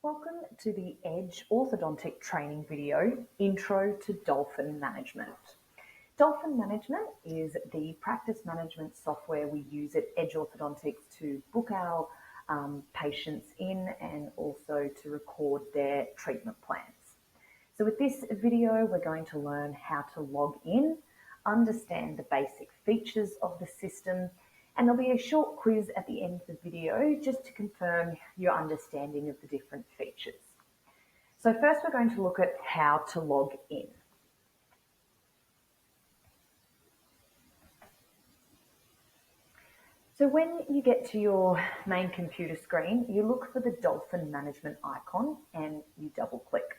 Welcome to the Edge Orthodontic Training video, Intro to Dolphin Management. Dolphin Management is the practice management software we use at Edge Orthodontics to book our patients in and also to record their treatment plans. So with this video, we're going to learn how to log in, understand the basic features of the system, and there'll be a short quiz at the end of the video just to confirm your understanding of the different features. So first we're going to look at how to log in. So when you get to your main computer screen, you look for the Dolphin Management icon and you double click.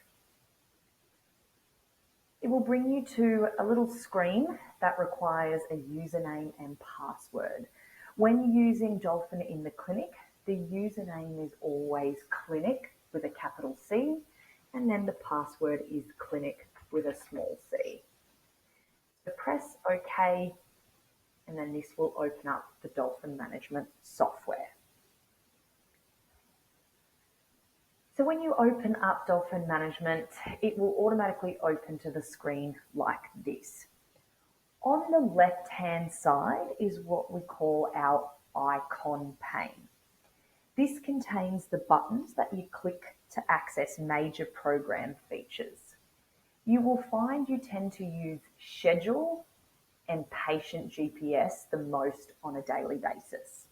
It will bring you to a little screen that requires a username and password. When using Dolphin in the clinic, the username is always clinic with a capital C, and then the password is clinic with a small c. So press OK, and then this will open up the Dolphin Management software. So when you open up Dolphin Management, it will automatically open to the screen like this. On the left-hand side is what we call our icon pane. This contains the buttons that you click to access major program features. You will find you tend to use Schedule and Patient GPS the most on a daily basis.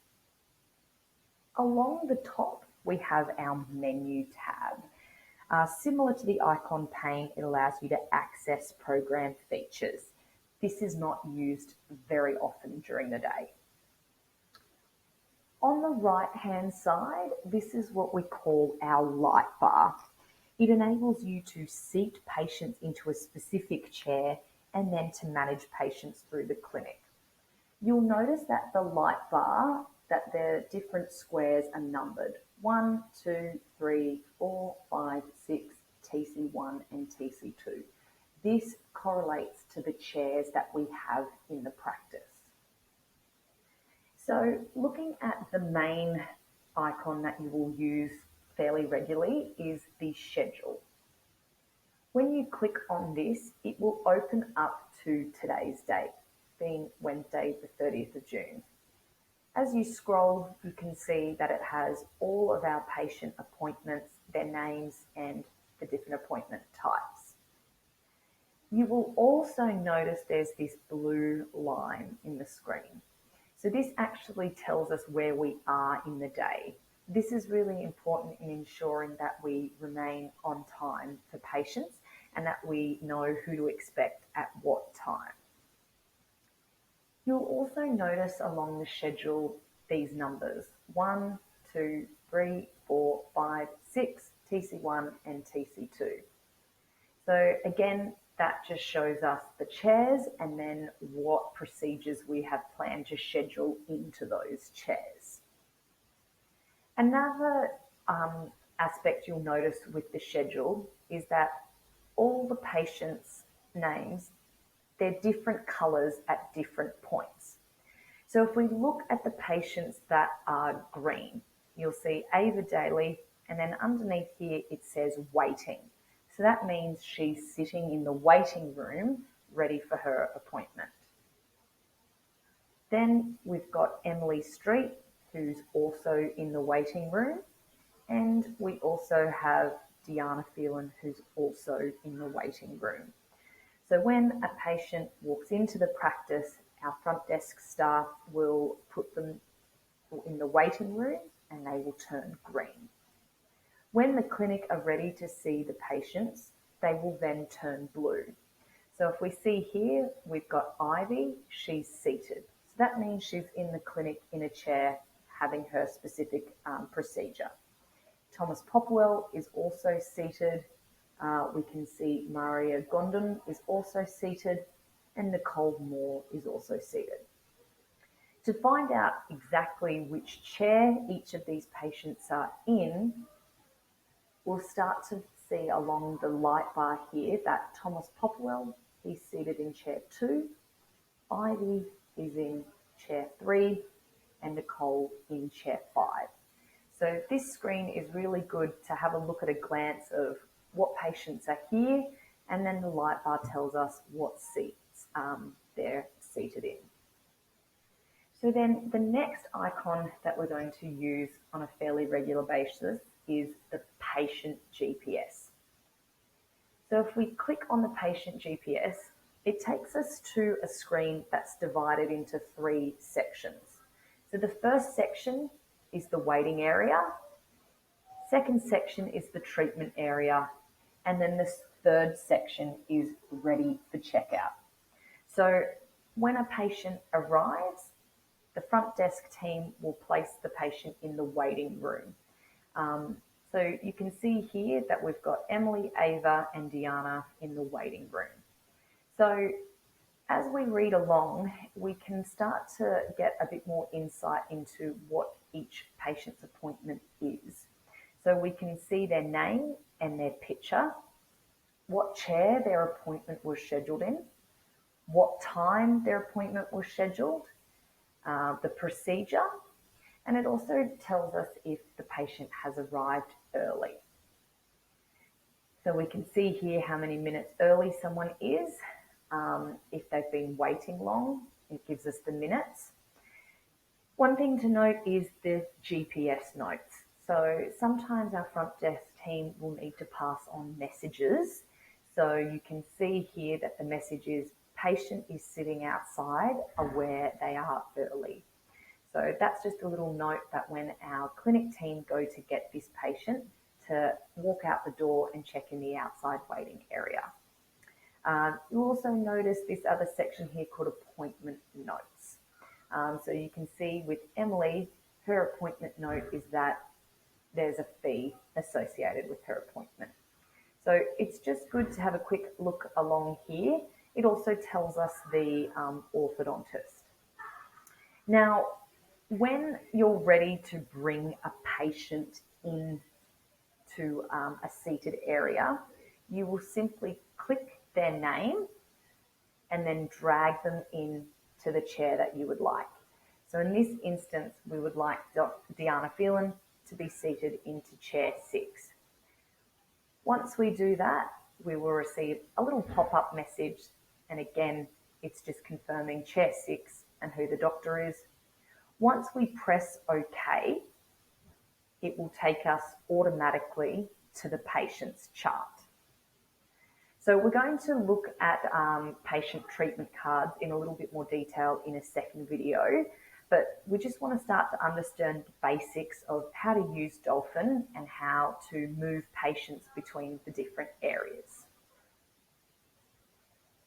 Along the top, we have our menu tab. Similar to the icon pane, it allows you to access program features. This is not used very often during the day. On the right-hand side, this is what we call our light bar. It enables you to seat patients into a specific chair and then to manage patients through the clinic. You'll notice that the light bar, that the different squares are numbered. 1, 2, 3, 4, 5, 6, TC1 and TC2. This correlates to the chairs that we have in the practice. So looking at the main icon that you will use fairly regularly is the schedule. When you click on this, it will open up to today's date, being Wednesday the 30th of June. As you scroll, you can see that it has all of our patient appointments, their names, and the different appointment types. You will also notice there's this blue line in the screen. So this actually tells us where we are in the day. This is really important in ensuring that we remain on time for patients and that we know who to expect at what time. You'll also notice along the schedule these numbers, 1, 2, 3, 4, 5, 6, TC1 and TC2. So again, that just shows us the chairs and then what procedures we have planned to schedule into those chairs. Another aspect you'll notice with the schedule is that all the patients' names, they're different colours at different points. So if we look at the patients that are green, you'll see Ava Daly, and then underneath here it says waiting. So that means she's sitting in the waiting room ready for her appointment. Then we've got Emily Street, who's also in the waiting room. And we also have Deanna Phelan, who's also in the waiting room. So when a patient walks into the practice, our front desk staff will put them in the waiting room and they will turn green. When the clinic are ready to see the patients, they will then turn blue. So if we see here, we've got Ivy, she's seated. So that means she's in the clinic in a chair having her specific procedure. Thomas Popwell is also seated. We can see Maria Gondon is also seated and Nicole Moore is also seated. To find out exactly which chair each of these patients are in, we'll start to see along the light bar here that Thomas Popwell, he's seated in chair 2, Ivy is in chair 3, and Nicole in chair 5. So this screen is really good to have a look at a glance of what patients are here, and then the light bar tells us what seats they're seated in. So then the next icon that we're going to use on a fairly regular basis is the patient GPS. So if we click on the patient GPS, it takes us to a screen that's divided into 3 sections. So the first section is the waiting area, second section is the treatment area, and then the third section is ready for checkout. So when a patient arrives, the front desk team will place the patient in the waiting room. So you can see here that we've got Emily, Ava, and Diana in the waiting room. So as we read along, we can start to get a bit more insight into what each patient's appointment is. So we can see their name and their picture, what chair their appointment was scheduled in, what time their appointment was scheduled, the procedure, and it also tells us if the patient has arrived early. So we can see here how many minutes early someone is. If they've been waiting long, it gives us the minutes. One thing to note is the GPS notes. So sometimes our front desk team will need to pass on messages. So you can see here that the message is patient is sitting outside, aware they are early. So that's just a little note that when our clinic team go to get this patient, to walk out the door and check in the outside waiting area. You'll also notice this other section here called appointment notes. So you can see with Emily, her appointment note is that there's a fee associated with her appointment. So it's just good to have a quick look along here. It also tells us the orthodontist. Now, when you're ready to bring a patient in to a seated area, you will simply click their name and then drag them in to the chair that you would like. So in this instance, we would like Diana Phelan to be seated into chair 6. Once we do that, we will receive a little pop-up message, and again, it's just confirming chair 6 and who the doctor is. Once we press OK, it will take us automatically to the patient's chart. So we're going to look at patient treatment cards in a little bit more detail in a second video, but we just want to start to understand the basics of how to use Dolphin and how to move patients between the different areas.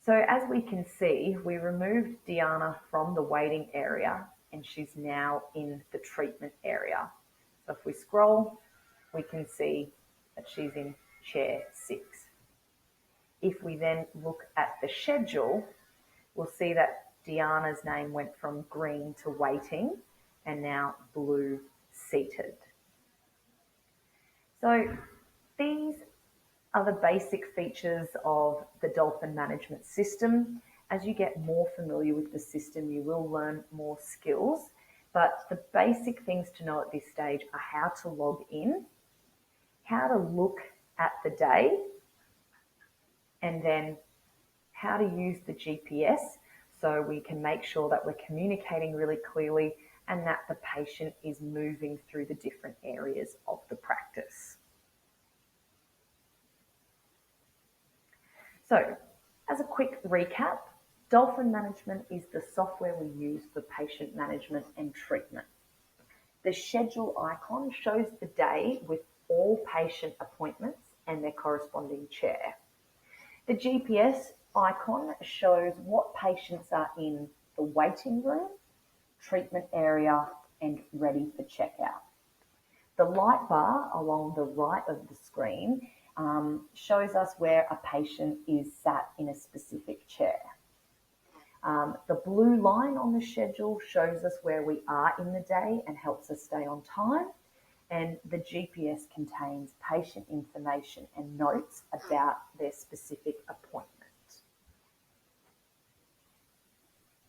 So as we can see, we removed Diana from the waiting area and she's now in the treatment area. So if we scroll, we can see that she's in chair 6. If we then look at the schedule, we'll see that Diana's name went from green to waiting and now blue seated. So these are the basic features of the Dolphin management system. As you get more familiar with the system, you will learn more skills, but the basic things to know at this stage are how to log in, how to look at the day, and then how to use the GPS so we can make sure that we're communicating really clearly and that the patient is moving through the different areas of the practice. So, as a quick recap, Dolphin management is the software we use for patient management and treatment. The schedule icon shows the day with all patient appointments and their corresponding chair. The GPS icon shows what patients are in the waiting room, treatment area, and ready for checkout. The light bar along the right of the screen shows us where a patient is sat in a specific chair. The blue line on the schedule shows us where we are in the day and helps us stay on time. And the GPS contains patient information and notes about their specific appointment.